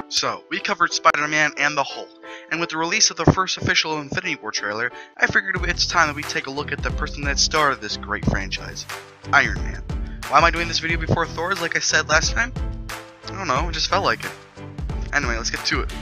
So, we covered Spider-Man and the Hulk, and with the release of the first official Infinity War trailer, I figured it's time that we take a look at the person that started this great franchise, Iron Man. Why am I doing this video before Thor's like I said last time? I don't know, it just felt like it. Anyway, let's get to it.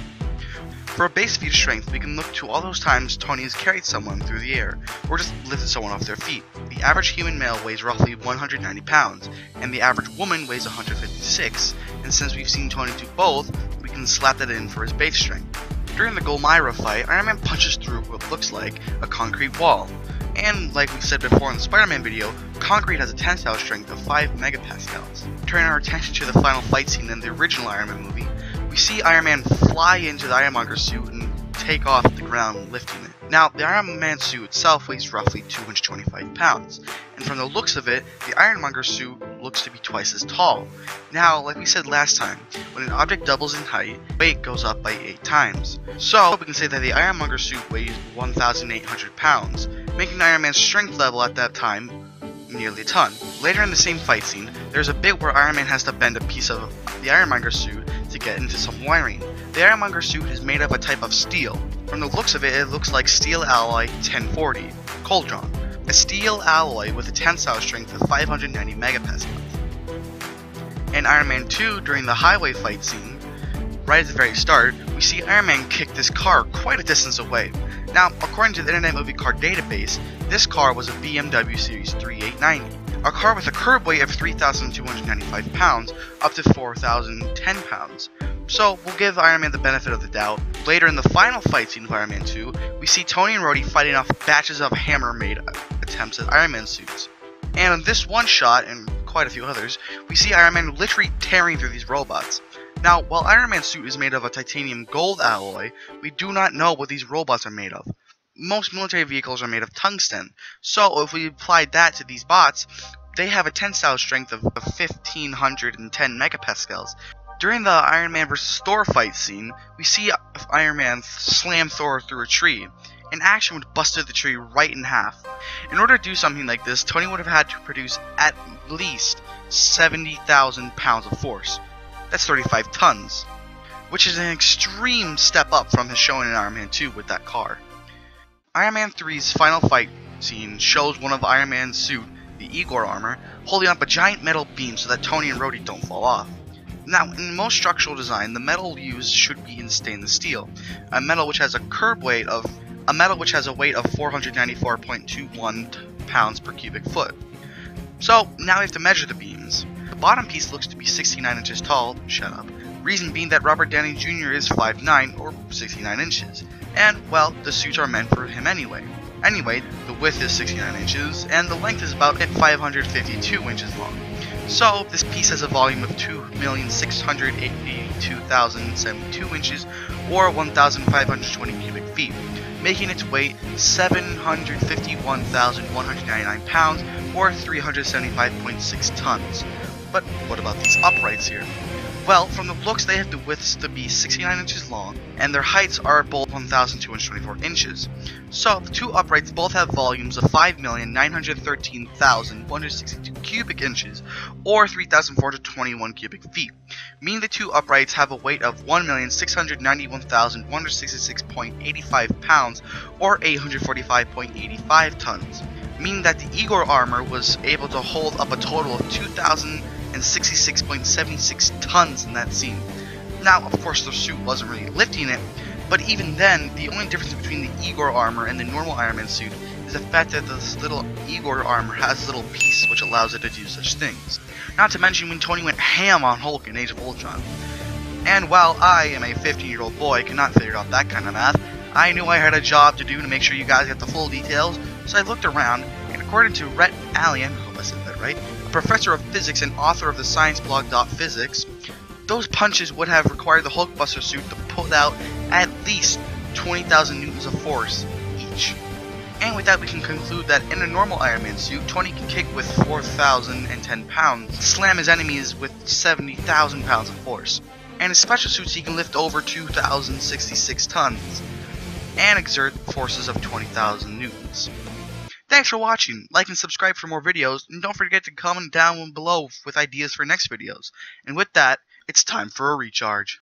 For a base feat of strength, we can look to all those times Tony has carried someone through the air, or just lifted someone off their feet. The average human male weighs roughly 190 pounds, and the average woman weighs 156, and since we've seen Tony do both, we can slap that in for his base strength. During the Golmyra fight, Iron Man punches through what looks like a concrete wall. And like we said before in the Spider-Man video, concrete has a tensile strength of 5 megapascals. Turning our attention to the final fight scene in the original Iron Man movie, we see Iron Man fly into the Ironmonger suit and take off the ground lifting it. Now, the Iron Man suit itself weighs roughly 225 pounds, and from the looks of it, the Ironmonger suit looks to be twice as tall. Now, like we said last time, when an object doubles in height, weight goes up by 8 times. So, we can say that the Ironmonger suit weighs 1,800 pounds, making Iron Man's strength level at that time nearly a ton. Later in the same fight scene, there's a bit where Iron Man has to bend a piece of the Ironmonger suit to get into some wiring. The Ironmonger suit is made of a type of steel. From the looks of it, it looks like steel alloy 1040, cold drawn. A steel alloy with a tensile strength of 590 megapascals. In Iron Man 2, during the highway fight scene, right at the very start, we see Iron Man kick this car quite a distance away. Now, according to the Internet Movie Car Database, this car was a BMW Series 3890, a car with a curb weight of 3,295 pounds up to 4,010 pounds. So, we'll give Iron Man the benefit of the doubt. Later in the final fight scene of Iron Man 2, we see Tony and Rhodey fighting off batches of hammer-made attempts at Iron Man suits. And in this one shot, and quite a few others, we see Iron Man literally tearing through these robots. Now, while Iron Man's suit is made of a titanium gold alloy, we do not know what these robots are made of. Most military vehicles are made of tungsten, so if we applied that to these bots, they have a tensile strength of 1,510 megapascals. During the Iron Man vs. Thor fight scene, we see Iron Man slam Thor through a tree. An action would busted the tree right in half. In order to do something like this, Tony would have had to produce at least 70,000 pounds of force. That's 35 tons, which is an extreme step up from his showing in Iron Man 2 with that car. Iron Man 3's final fight scene shows one of Iron Man's suit, the Igor armor, holding up a giant metal beam so that Tony and Rhodey don't fall off. Now, in most structural design, the metal used should be in stainless steel, a metal which has a weight of 494.21 pounds per cubic foot. So, now we have to measure the beams. The bottom piece looks to be 69 inches tall, shut up, reason being that Robert Downey Jr. is 5'9", or 69 inches, and, well, the suits are meant for him anyway. Anyway, the width is 69 inches, and the length is about 552 inches long. So, this piece has a volume of 2,682,072 inches, or 1,520 cubic feet, making its weight 751,199 pounds, or 375.6 tons. But what about these uprights here? Well, from the looks, they have the widths to be 69 inches long, and their heights are both 1,224 inches. So, the two uprights both have volumes of 5,913,162 cubic inches, or 3,421 cubic feet, meaning the two uprights have a weight of 1,691,166.85 pounds, or 845.85 tons, meaning that the Igor armor was able to hold up a total of 2,066.76 tons in that scene. Now, of course, the suit wasn't really lifting it, but even then, the only difference between the Igor armor and the normal Iron Man suit is the fact that this little Igor armor has a little piece which allows it to do such things. Not to mention when Tony went ham on Hulk in Age of Ultron. And while I am a 15-year-old boy, could not figure out that kind of math, I knew I had a job to do to make sure you guys got the full details, so I looked around, and according to Rhett Allen, I hope I said that right, a professor of physics and author of the science blog Physics, those punches would have required the Hulkbuster suit to put out at least 20,000 newtons of force each. And with that, we can conclude that in a normal Iron Man suit, Tony can kick with 4,010 pounds, slam his enemies with 70,000 pounds of force. And in special suits, he can lift over 2,066 tons, and exert forces of 20,000 newtons. Thanks for watching, like and subscribe for more videos, and don't forget to comment down below with ideas for next videos. And with that, it's time for a recharge.